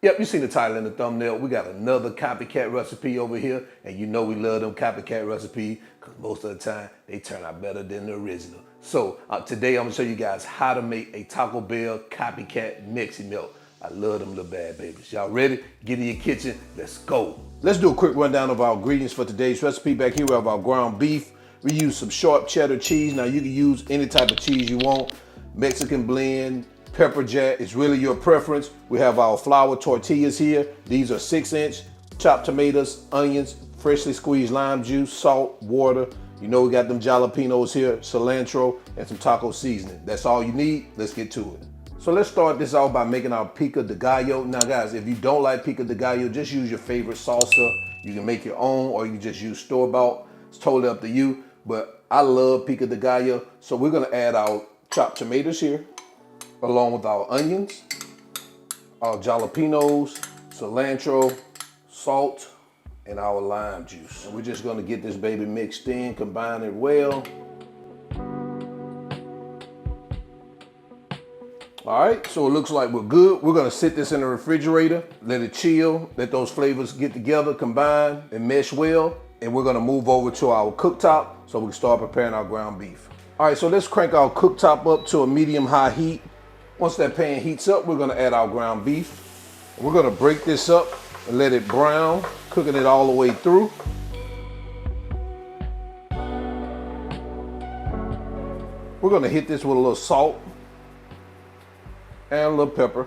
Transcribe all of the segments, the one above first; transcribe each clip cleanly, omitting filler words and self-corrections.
Yep, you seen the title in the thumbnail. We got another copycat recipe over here, and you know we love them copycat recipes because most of the time they turn out better than the original. So today I'm gonna show you guys how to make a Taco Bell copycat Meximelt. I love them little bad babies. Y'all ready? Get in your kitchen, let's go. Let's do a quick rundown of our ingredients for today's recipe. Back here we have our ground beef. We use some sharp cheddar cheese. Now you can use any type of cheese you want. Mexican blend, pepper jack, it's really your preference. We have our flour tortillas here. These are 6-inch, chopped tomatoes, onions, freshly squeezed lime juice, salt, water. You know we got them jalapenos here, cilantro, and some taco seasoning. That's all you need. Let's get to it. So let's start this off by making our pico de gallo. Now guys, if you don't like pico de gallo, just use your favorite salsa. You can make your own or you can just use store-bought. It's totally up to you, but I love pico de gallo. So we're gonna add our chopped tomatoes here, along with our onions, our jalapenos, cilantro, salt, and our lime juice. And we're just gonna get this baby mixed in, combine it well. All right, so it looks like we're good. We're gonna sit this in the refrigerator, let it chill, let those flavors get together, combine, and mesh well. And we're gonna move over to our cooktop so we can start preparing our ground beef. All right, so let's crank our cooktop up to a medium-high heat. Once that pan heats up, we're gonna add our ground beef. We're gonna break this up and let it brown, cooking it all the way through. We're gonna hit this with a little salt and a little pepper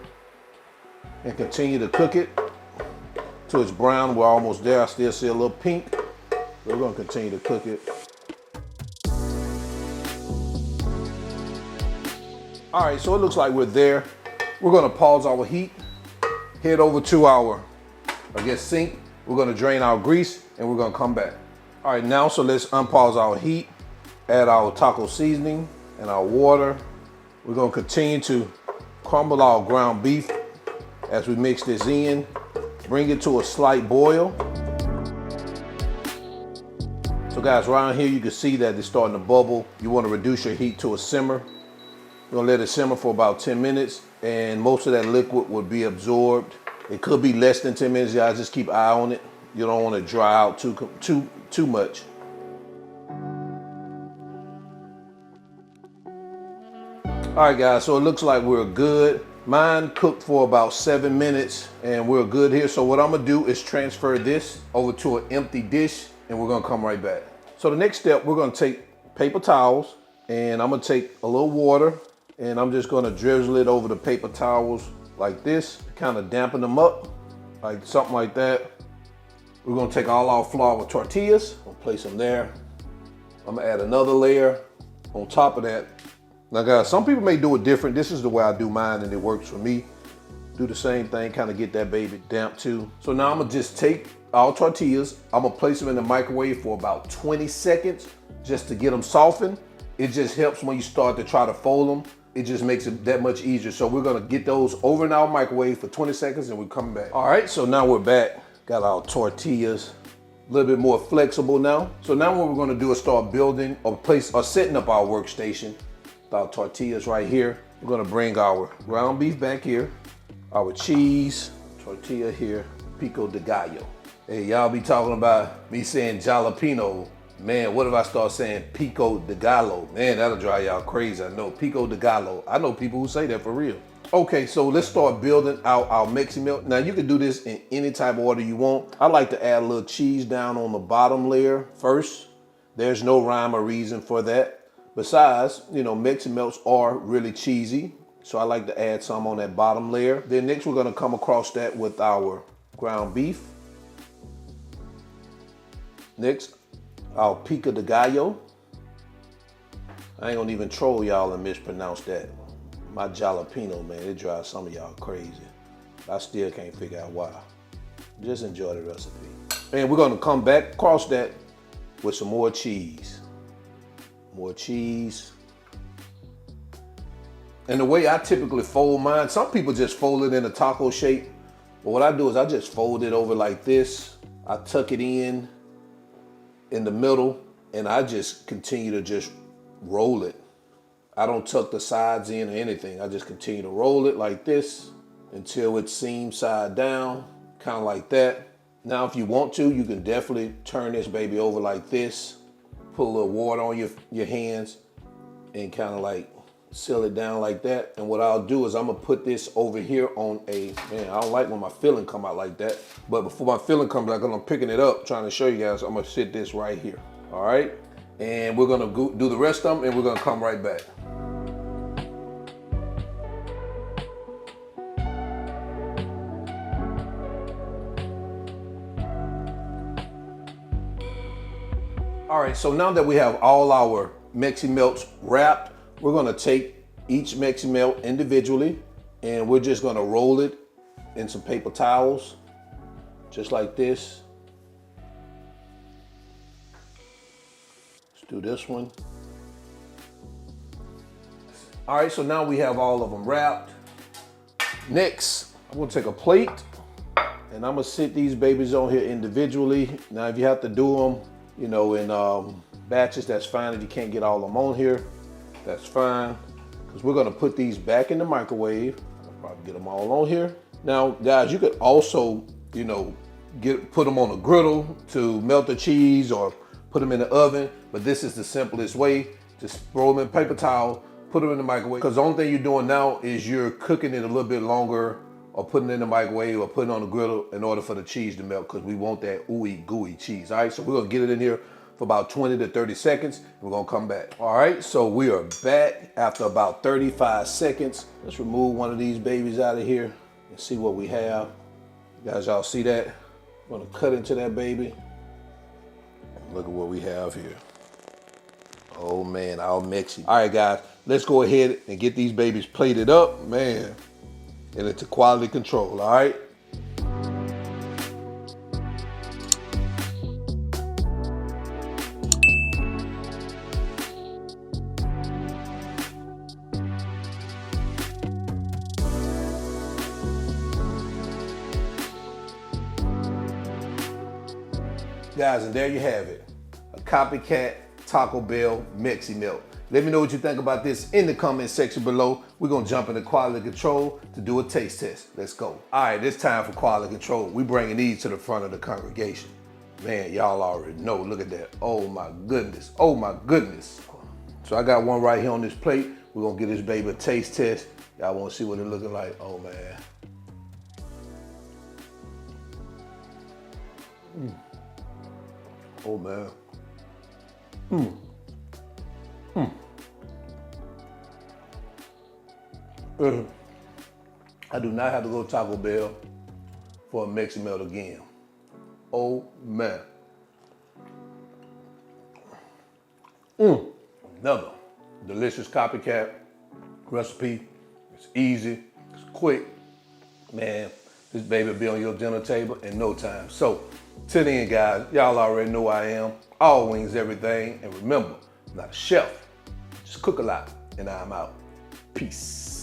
and continue to cook it till it's brown. We're almost there. I still see a little pink. We're gonna continue to cook it. All right, so it looks like we're there. We're gonna pause our heat, head over to our, sink. We're gonna drain our grease and we're gonna come back. All right, now, so let's unpause our heat, add our taco seasoning and our water. We're gonna continue to crumble our ground beef as we mix this in, bring it to a slight boil. So guys, around here you can see that it's starting to bubble. You wanna reduce your heat to a simmer. We're gonna let it simmer for about 10 minutes and most of that liquid will be absorbed. It could be less than 10 minutes, guys, just keep an eye on it. You don't wanna dry out too much. All right guys, so it looks like we're good. Mine cooked for about 7 minutes and we're good here. So what I'm gonna do is transfer this over to an empty dish and we're gonna come right back. So the next step, we're gonna take paper towels and I'm gonna take a little water and I'm just gonna drizzle it over the paper towels like this, kind of dampen them up, like something like that. We're gonna take all our flour tortillas, we'll place them there. I'm gonna add another layer on top of that. Now guys, some people may do it different. This is the way I do mine and it works for me. Do the same thing, kind of get that baby damp too. So now I'm gonna just take our tortillas, I'm gonna place them in the microwave for about 20 seconds just to get them softened. It just helps when you start to try to fold them. It just makes it that much easier. So we're gonna get those over in our microwave for 20 seconds and we're coming back. All right, so now we're back. Got our tortillas a little bit more flexible now. So now what we're gonna do is start building or setting up our workstation. Our tortillas right here. We're gonna bring our ground beef back here, our cheese, tortilla here, pico de gallo. Hey, y'all be talking about me saying jalapeno. Man, what if I start saying pico de gallo? Man, that'll drive y'all crazy. I know, pico de gallo. I know people who say that for real. Okay, so let's start building out our Meximelt. Now you can do this in any type of order you want. I like to add a little cheese down on the bottom layer first. There's no rhyme or reason for that. Besides, you know, Meximelts are really cheesy. So I like to add some on that bottom layer. Then next we're gonna come across that with our ground beef. Next, our pico de gallo. I ain't gonna even troll y'all and mispronounce that. My jalapeno, man, it drives some of y'all crazy. I still can't figure out why. Just enjoy the recipe. And we're gonna come back across that with some more cheese. More cheese. And the way I typically fold mine, some people just fold it in a taco shape. But what I do is I just fold it over like this. I tuck it in the middle and I just continue to just roll it. I don't tuck the sides in or anything. I just continue to roll it like this. until it's seam side down, kind of like that. Now, if you want to, you can definitely turn this baby over like this, put a little water on your hands, and kind of like seal it down like that. And what I'll do is I'm gonna put this over here on a, man, I don't like when my filling come out like that, but before my filling comes out, I'm picking it up, trying to show you guys, I'm gonna sit this right here, all right? And we're gonna do the rest of them and we're gonna come right back. All right, so now that we have all our Meximelts wrapped, we're gonna take each Meximelt individually and we're just gonna roll it in some paper towels, just like this. Let's do this one. All right, so now we have all of them wrapped. Next, I'm gonna take a plate and I'm gonna sit these babies on here individually. Now, if you have to do them, you know, in batches, that's fine. If you can't get all of them on here, that's fine. Because we're gonna put these back in the microwave. I'll probably get them all on here. Now, guys, you could also, you know, put them on a griddle to melt the cheese or put them in the oven, but this is the simplest way. Just throw them in a paper towel, put them in the microwave. Because the only thing you're doing now is you're cooking it a little bit longer or putting it in the microwave or putting it on the griddle in order for the cheese to melt, because we want that ooey gooey cheese. All right, so we're gonna get it in here for about 20 to 30 seconds. We're gonna come back. All right, so we are back after about 35 seconds. Let's remove one of these babies out of here and see what we have. You guys, y'all see that? I'm gonna cut into that baby. Look at what we have here. Oh man, all mexy. All right, guys, let's go ahead and get these babies plated up, man. And into quality control, all right? Guys, and there you have it. A copycat Taco Bell Meximelt. Let me know what you think about this in the comment section below. We're gonna jump into quality control to do a taste test. Let's go. All right, it's time for quality control. We bringing these to the front of the congregation. Man, y'all already know, look at that. Oh my goodness, oh my goodness. So I got one right here on this plate. We're gonna give this baby a taste test. Y'all wanna see what it looking like? Oh man. Oh man. I do not have to go to Taco Bell for a Meximelt again. Oh man. Another delicious copycat recipe. It's easy, it's quick. Man, this baby will be on your dinner table in no time. So, till then, guys, y'all already know who I am. All wings, everything. And remember, I'm not a chef, just cook a lot, and I'm out. Peace.